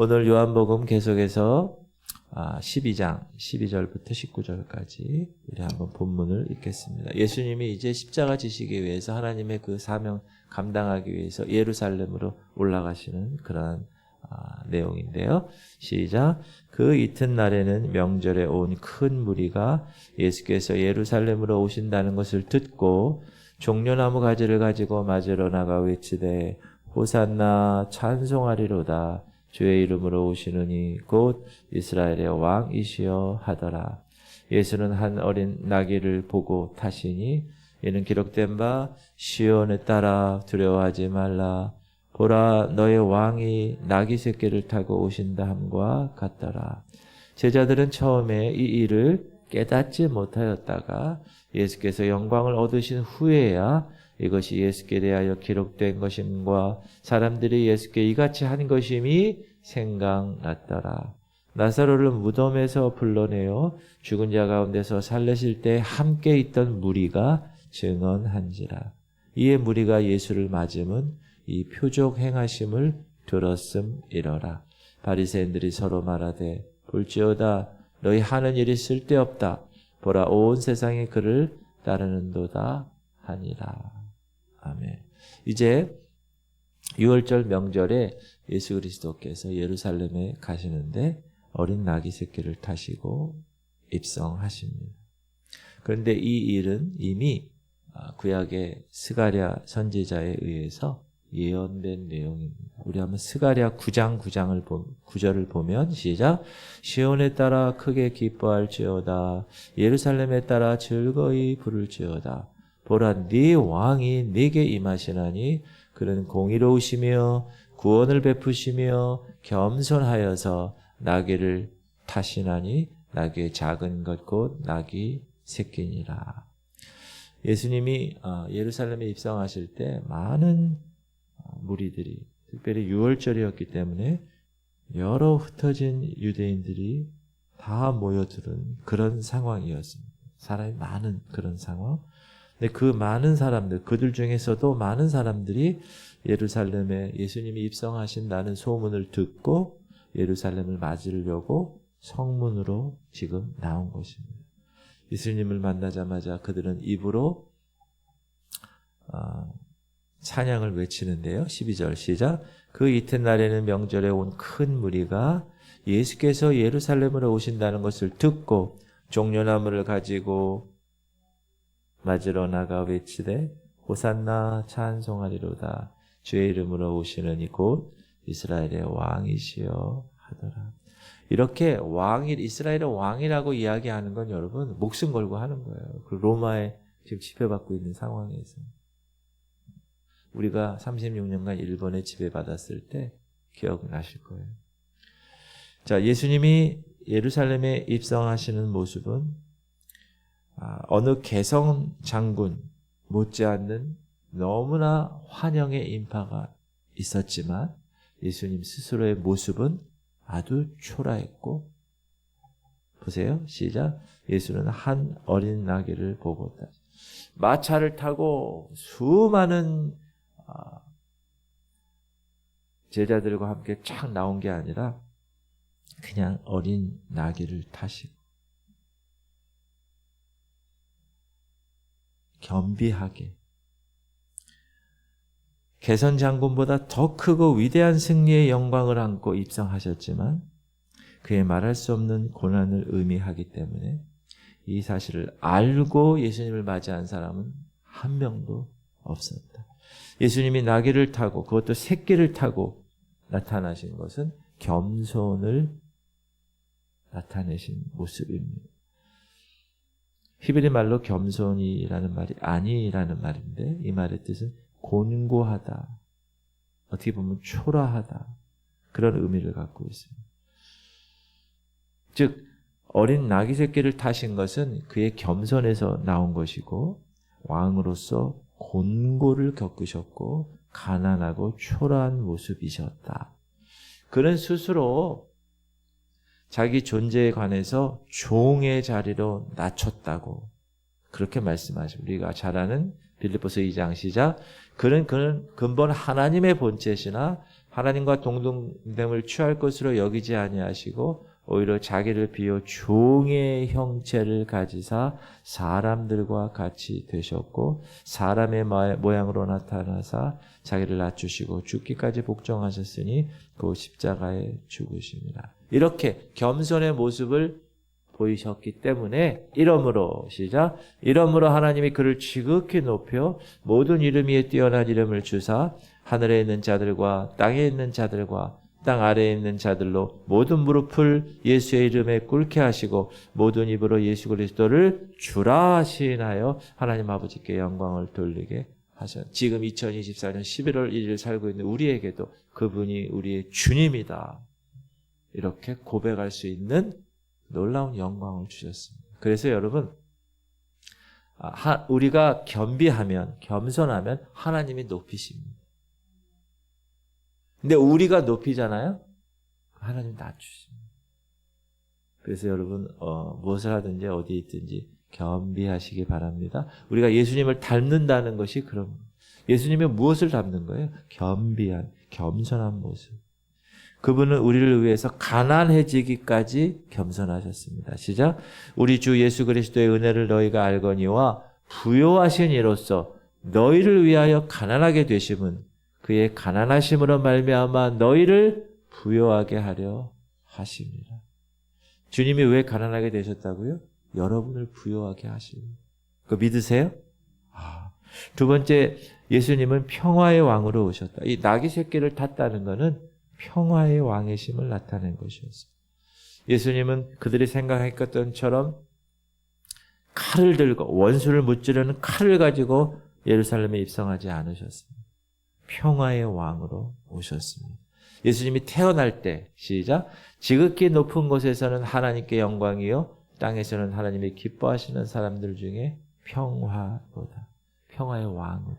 오늘 요한복음 계속해서 12장 12절부터 19절까지 우리 한번 본문을 읽겠습니다. 예수님이 이제 십자가 지시기 위해서 하나님의 그 사명 감당하기 위해서 예루살렘으로 올라가시는 그러한 내용인데요. 시작. 그 이튿날에는 명절에 온 큰 무리가 예수께서 예루살렘으로 오신다는 것을 듣고 종려나무 가지를 가지고 맞으러 나가 외치되 호산나 찬송하리로다. 주의 이름으로 오시느니 곧 이스라엘의 왕이시여 하더라. 예수는 한 어린 나귀를 보고 타시니 이는 기록된 바 시온에 따라 두려워하지 말라. 보라 너의 왕이 나귀 새끼를 타고 오신다 함과 같더라. 제자들은 처음에 이 일을 깨닫지 못하였다가 예수께서 영광을 얻으신 후에야 이것이 예수께 대하여 기록된 것임과 사람들이 예수께 이같이 한 것임이 생각났더라. 나사로를 무덤에서 불러내어 죽은 자 가운데서 살리실 때 함께 있던 무리가 증언한지라. 이에 무리가 예수를 맞음은 이 표적 행하심을 들었음이러라. 바리새인들이 서로 말하되 볼지어다 너희 하는 일이 쓸데없다. 보라 온 세상이 그를 따르는도다 하니라. 아멘. 이제 6월절 명절에 예수 그리스도께서 예루살렘에 가시는데 어린 나귀 새끼를 타시고 입성하십니다. 그런데 이 일은 이미 구약의 스가랴 선지자에 의해서 예언된 내용입니다. 우리 한번 스가랴 9장 9절을 보면 시작. 시온에 따라 크게 기뻐할지어다. 예루살렘에 따라 즐거이 부를지어다. 보라 네 왕이 네게 임하시나니 그는 공의로우시며 구원을 베푸시며 겸손하여서 나귀를 타시나니 나귀의 작은 것 곧 나귀 새끼니라. 예수님이 예루살렘에 입성하실 때 많은 무리들이 특별히 6월절이었기 때문에 여러 흩어진 유대인들이 다 모여드는 그런 상황이었습니다. 사람이 많은 그런 상황. 근데 그 많은 사람들, 그들 중에서도 많은 사람들이 예루살렘에 예수님이 입성하신다는 소문을 듣고 예루살렘을 맞으려고 성문으로 지금 나온 것입니다. 예수님을 만나자마자 그들은 입으로 찬양을 외치는데요. 12절 시작. 그 이튿날에는 명절에 온 큰 무리가 예수께서 예루살렘으로 오신다는 것을 듣고 종려나무를 가지고 맞으러 나가 외치되 호산나 찬송하리로다. 주의 이름으로 오시는 곧 이스라엘의 왕이시여 하더라. 이렇게 이스라엘의 왕이라고 이야기하는 건 여러분 목숨 걸고 하는 거예요. 그 로마에 지금 지배받고 있는 상황에서. 우리가 36년간 일본에 지배받았을 때 기억나실 거예요. 자, 예수님이 예루살렘에 입성하시는 모습은 어느 개성 장군 못지않는 너무나 환영의 인파가 있었지만 예수님 스스로의 모습은 아주 초라했고 보세요. 시작. 예수는 한 어린 나귀를 보고 마차를 타고 수많은 제자들과 함께 쫙 나온 게 아니라 그냥 어린 나귀를 타시고 겸비하게 개선 장군보다 더 크고 위대한 승리의 영광을 안고 입성하셨지만 그의 말할 수 없는 고난을 의미하기 때문에 이 사실을 알고 예수님을 맞이한 사람은 한 명도 없었다. 예수님이 나귀를 타고 그것도 새끼를 타고 나타나신 것은 겸손을 나타내신 모습입니다. 히브리 말로 겸손이라는 말이 아니라는 말인데 이 말의 뜻은 곤고하다. 어떻게 보면 초라하다. 그런 의미를 갖고 있습니다. 즉 어린 나귀 새끼를 타신 것은 그의 겸손에서 나온 것이고 왕으로서 곤고를 겪으셨고 가난하고 초라한 모습이셨다. 그는 스스로 자기 존재에 관해서 종의 자리로 낮췄다고 그렇게 말씀하십니다. 우리가 잘 아는 빌립보서 2장 시작. 그는 근본 하나님의 본체시나 하나님과 동등됨을 취할 것으로 여기지 아니하시고 오히려 자기를 비워 종의 형체를 가지사 사람들과 같이 되셨고 사람의 모양으로 나타나사 자기를 낮추시고 죽기까지 복종하셨으니 그 십자가에 죽으십니다. 이렇게 겸손의 모습을 보이셨기 때문에 이러므로 시작 이러므로 하나님이 그를 지극히 높여 모든 이름 위에 뛰어난 이름을 주사 하늘에 있는 자들과 땅에 있는 자들과 땅 아래에 있는 자들로 모든 무릎을 예수의 이름에 꿇게 하시고 모든 입으로 예수 그리스도를 주라 하시나요 하나님 아버지께 영광을 돌리게 하셨. 지금 2024년 11월 1일 살고 있는 우리에게도 그분이 우리의 주님이다. 이렇게 고백할 수 있는 놀라운 영광을 주셨습니다. 그래서 여러분 우리가 겸비하면 겸손하면 하나님이 높이십니다. 근데 우리가 높이잖아요. 하나님 낮추십니다. 그래서 여러분 무엇을 하든지 어디 있든지 겸비하시기 바랍니다. 우리가 예수님을 닮는다는 것이 그런 예수님이 무엇을 닮는 거예요? 겸비한 겸손한 모습. 그분은 우리를 위해서 가난해지기까지 겸손하셨습니다. 시작. 우리 주 예수 그리스도의 은혜를 너희가 알거니와 부요하신 이로써 너희를 위하여 가난하게 되심은 그의 가난하심으로 말미암아 너희를 부요하게 하려 하십니다. 주님이 왜 가난하게 되셨다고요? 여러분을 부요하게 하시고. 그거 믿으세요? 두 번째, 예수님은 평화의 왕으로 오셨다. 이 나귀 새끼를 탔다는 것은 평화의 왕이심을 나타낸 것이었어요. 예수님은 그들이 생각했던 것처럼 칼을 들고 원수를 무찌르는 칼을 가지고 예루살렘에 입성하지 않으셨습니다. 평화의 왕으로 오셨습니다. 예수님이 태어날 때 시작 지극히 높은 곳에서는 하나님께 영광이요 땅에서는 하나님이 기뻐하시는 사람들 중에 평화보다 평화의 왕으로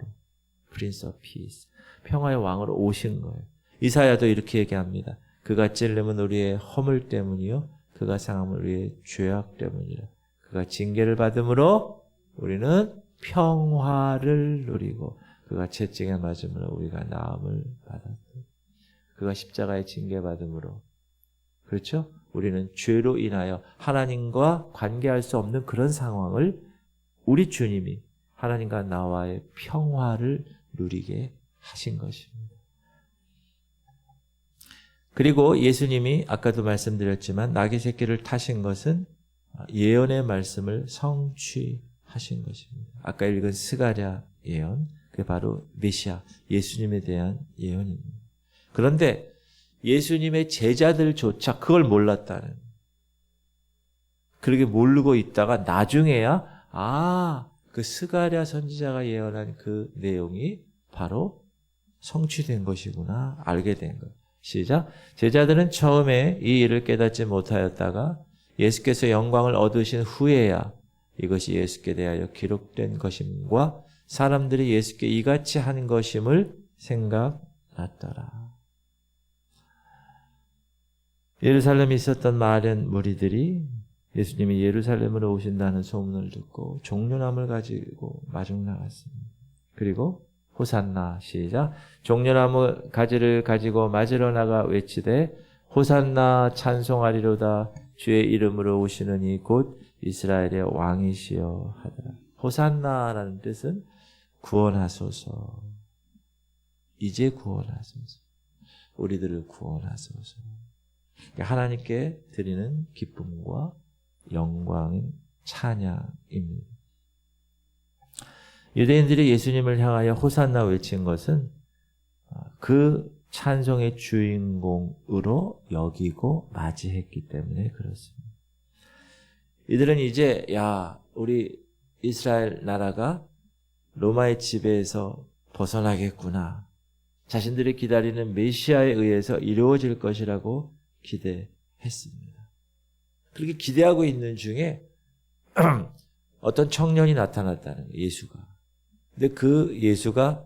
Prince of Peace 평화의 왕으로 오신 거예요. 이사야도 이렇게 얘기합니다. 그가 찔림은 우리의 허물 때문이요 그가 상함은 우리의 죄악 때문이라. 그가 징계를 받음으로 우리는 평화를 누리고 그가 채찍에 맞음으로 우리가 나음을 받았다. 그가 십자가에 징계받음으로 그렇죠? 우리는 죄로 인하여 하나님과 관계할 수 없는 그런 상황을 우리 주님이 하나님과 나와의 평화를 누리게 하신 것입니다. 그리고 예수님이 아까도 말씀드렸지만 나귀 새끼를 타신 것은 예언의 말씀을 성취하신 것입니다. 아까 읽은 스가랴 예언, 그게 바로 메시아, 예수님에 대한 예언입니다. 그런데 예수님의 제자들조차 그걸 몰랐다는, 그렇게 모르고 있다가 나중에야 그 스가랴 선지자가 예언한 그 내용이 바로 성취된 것이구나 알게 된 것. 시작. 제자들은 처음에 이 일을 깨닫지 못하였다가 예수께서 영광을 얻으신 후에야 이것이 예수께 대하여 기록된 것임과 사람들이 예수께 이같이 한 것임을 생각났더라. 예루살렘에 있었던 많은 무리들이 예수님이 예루살렘으로 오신다는 소문을 듣고 종려나무를 가지고 마중 나갔습니다. 그리고 호산나 시작. 종려나무 가지를 가지고 맞으러 나가 외치되 호산나 찬송하리로다 주의 이름으로 오시는 이 곧 이스라엘의 왕이시여 하더라. 호산나라는 뜻은 구원하소서. 이제 구원하소서. 우리들을 구원하소서. 하나님께 드리는 기쁨과 영광인 찬양입니다. 유대인들이 예수님을 향하여 호산나 외친 것은 그 찬송의 주인공으로 여기고 맞이했기 때문에 그렇습니다. 이들은 이제 우리 이스라엘 나라가 로마의 지배에서 벗어나겠구나. 자신들이 기다리는 메시아에 의해서 이루어질 것이라고 기대했습니다. 그렇게 기대하고 있는 중에 어떤 청년이 나타났다는 거예요. 예수가. 근데 그 예수가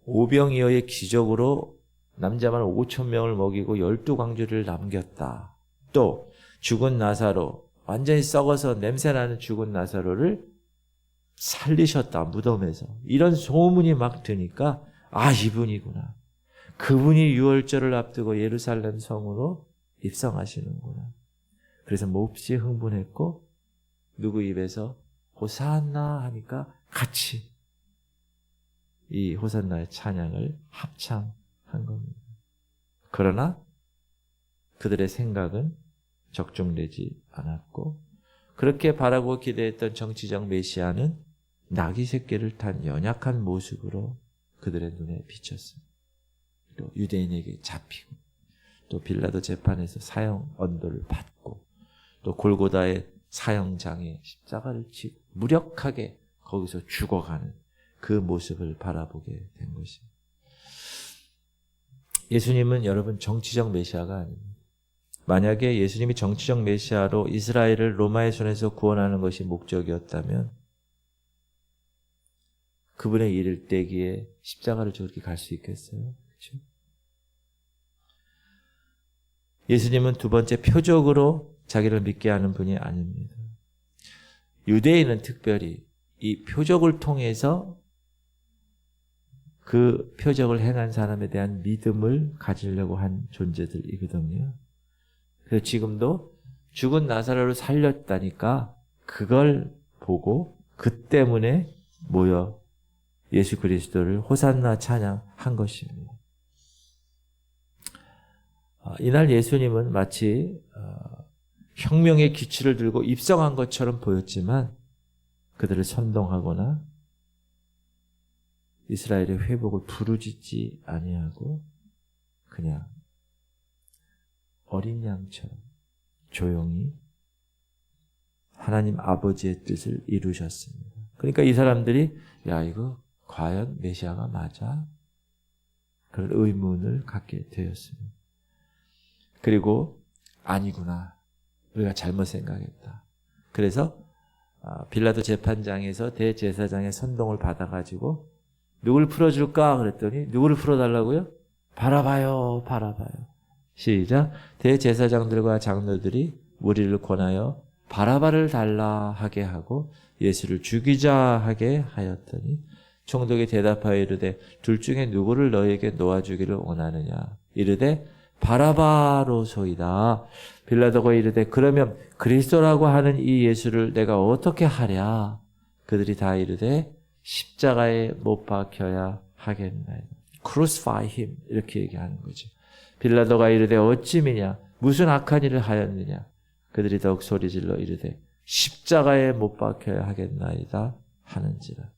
오병이어의 기적으로 남자만 5,000명을 먹이고 12광주를 남겼다. 또 죽은 나사로, 완전히 썩어서 냄새나는 죽은 나사로를 살리셨다. 무덤에서. 이런 소문이 막 드니까 이분이구나. 그분이 유월절을 앞두고 예루살렘 성으로 입성하시는구나. 그래서 몹시 흥분했고 누구 입에서 호산나 하니까 같이 이 호산나의 찬양을 합창한 겁니다. 그러나 그들의 생각은 적중되지 않았고 그렇게 바라고 기대했던 정치적 메시아는 나귀 새끼를 탄 연약한 모습으로 그들의 눈에 비쳤습니다. 또 유대인에게 잡히고 또 빌라도 재판에서 사형 언도를 받고 또 골고다의 사형장에 십자가를 치고 무력하게 거기서 죽어가는 그 모습을 바라보게 된 것입니다. 예수님은 여러분 정치적 메시아가 아닙니다. 만약에 예수님이 정치적 메시아로 이스라엘을 로마의 손에서 구원하는 것이 목적이었다면 그분의 일대기에 십자가를 저렇게 갈 수 있겠어요? 그렇죠? 예수님은 두 번째 표적으로 자기를 믿게 하는 분이 아닙니다. 유대인은 특별히 이 표적을 통해서 그 표적을 행한 사람에 대한 믿음을 가지려고 한 존재들이거든요. 그래서 지금도 죽은 나사로를 살렸다니까 그걸 보고 그 때문에 모여 예수 그리스도를 호산나 찬양한 것입니다. 이날 예수님은 마치 혁명의 기치를 들고 입성한 것처럼 보였지만 그들을 선동하거나 이스라엘의 회복을 부르짖지 아니하고 그냥 어린 양처럼 조용히 하나님 아버지의 뜻을 이루셨습니다. 그러니까 이 사람들이 야 이거 과연 메시아가 맞아? 그런 의문을 갖게 되었습니다. 그리고 아니구나. 우리가 잘못 생각했다. 그래서 빌라도 재판장에서 대제사장의 선동을 받아가지고 누굴 풀어줄까 그랬더니 누구를 풀어달라고요? 바라바요. 시작. 대제사장들과 장로들이 무리를 권하여 바라바를 달라 하게 하고 예수를 죽이자 하게 하였더니 총독이 대답하여 이르되 둘 중에 누구를 너에게 놓아주기를 원하느냐 이르되 바라바로소이다. 빌라도가 이르되 그러면 그리스도라고 하는 이 예수를 내가 어떻게 하랴? 그들이 다 이르되 십자가에 못 박혀야 하겠나이다. Crucify him 이렇게 얘기하는 거죠. 빌라도가 이르되 어찌미냐 무슨 악한 일을 하였느냐? 그들이 더욱 소리질러 이르되 십자가에 못 박혀야 하겠나이다 하는지라.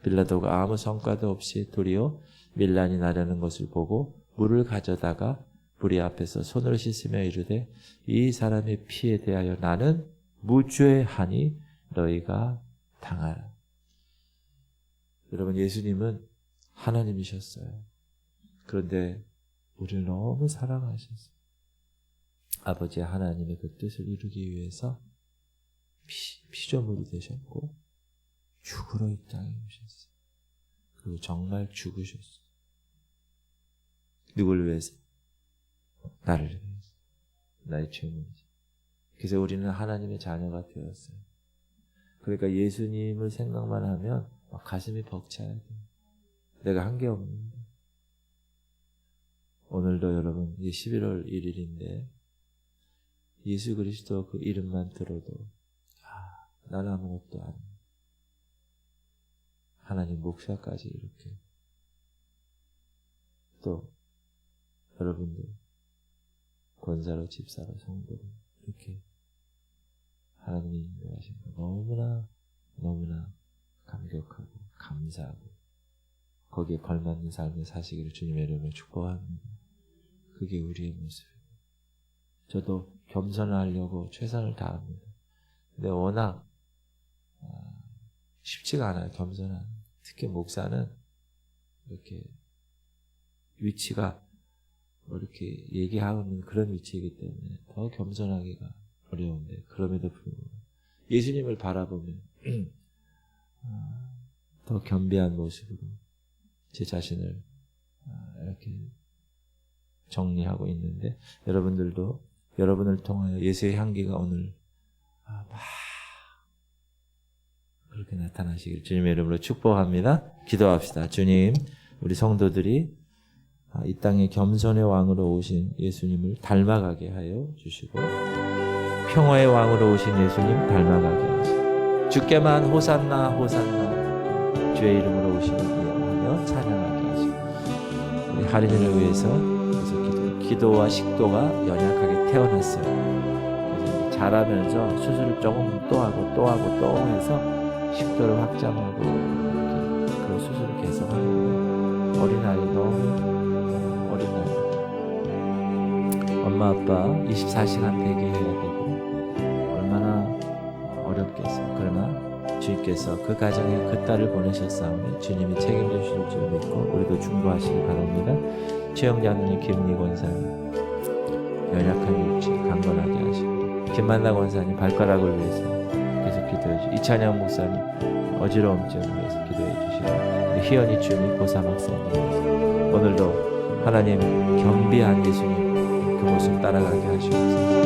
빌라도가 아무 성과도 없이 도리어 밀란이 나려는 것을 보고 물을 가져다가 무리 앞에서 손을 씻으며 이르되 이 사람의 피에 대하여 나는 무죄하니 너희가 당하라. 여러분 예수님은 하나님이셨어요. 그런데 우리를 너무 사랑하셨어요. 아버지 하나님의 그 뜻을 이루기 위해서 피조물이 되셨고 죽으러 이 땅에 오셨어요. 그리고 정말 죽으셨어요. 누굴 위해서? 나를 위해서. 나의 죄문이죠. 그래서 우리는 하나님의 자녀가 되었어요. 그러니까 예수님을 생각만 하면 막 가슴이 벅차야 돼요. 내가 한 게 없는데. 오늘도 여러분 이제 11월 1일인데 예수 그리스도 그 이름만 들어도 나는 아무것도 아닙니다. 하나님 목사까지 이렇게 또 여러분들 권사로 집사로 성도로 이렇게 하나님이 인도하신 거 너무나 감격하고 감사하고 거기에 걸맞는 삶을 사시기를 주님의 이름으로 축복합니다. 그게 우리의 모습입니다. 저도 겸손을 하려고 최선을 다합니다. 근데 워낙 쉽지가 않아요. 겸손한. 특히 목사는 이렇게 위치가 이렇게 얘기하는 그런 위치이기 때문에 더 겸손하기가 어려운데 그럼에도 불구하고 예수님을 바라보면 더 겸비한 모습으로 제 자신을 이렇게 정리하고 있는데 여러분들도 여러분을 통하여 예수의 향기가 오늘 막 그렇게 나타나시길 주님의 이름으로 축복합니다. 기도합시다. 주님, 우리 성도들이 이 땅에 겸손의 왕으로 오신 예수님을 닮아가게 하여 주시고 평화의 왕으로 오신 예수님 닮아가게 하시고 주께만 호산나 호산나 주의 이름으로 오시는 이하며 찬양하게 하시고 우리 할인을 위해서 계속 기도와 식도가 연약하게 태어났어요. 그래서 자라면서 수술을 조금 또 하고 또 하고 또 해서 식도를 확장하고 그런 수술을 계속 하는데 어린아이 너무 어린아이 엄마 아빠 24시간 대기해야 되고 얼마나 어렵겠어요. 그러나 주님께서 그 가정에 그 딸을 보내셨사오니 주님이 책임져 주실 줄 믿고 우리도 중보하시기 바랍니다. 최영자님 김미 권사님 연약한 육체 강건하게 하시고 김만나 권사님 발가락을 위해서 계속 기도해 주시고 이찬영 목사님 어지러움증을 위해서 기도해 주시고 희연이 주님 고사 박사님 오늘도 하나님 경비한 예수님 그 모습 따라가게 하시옵소서.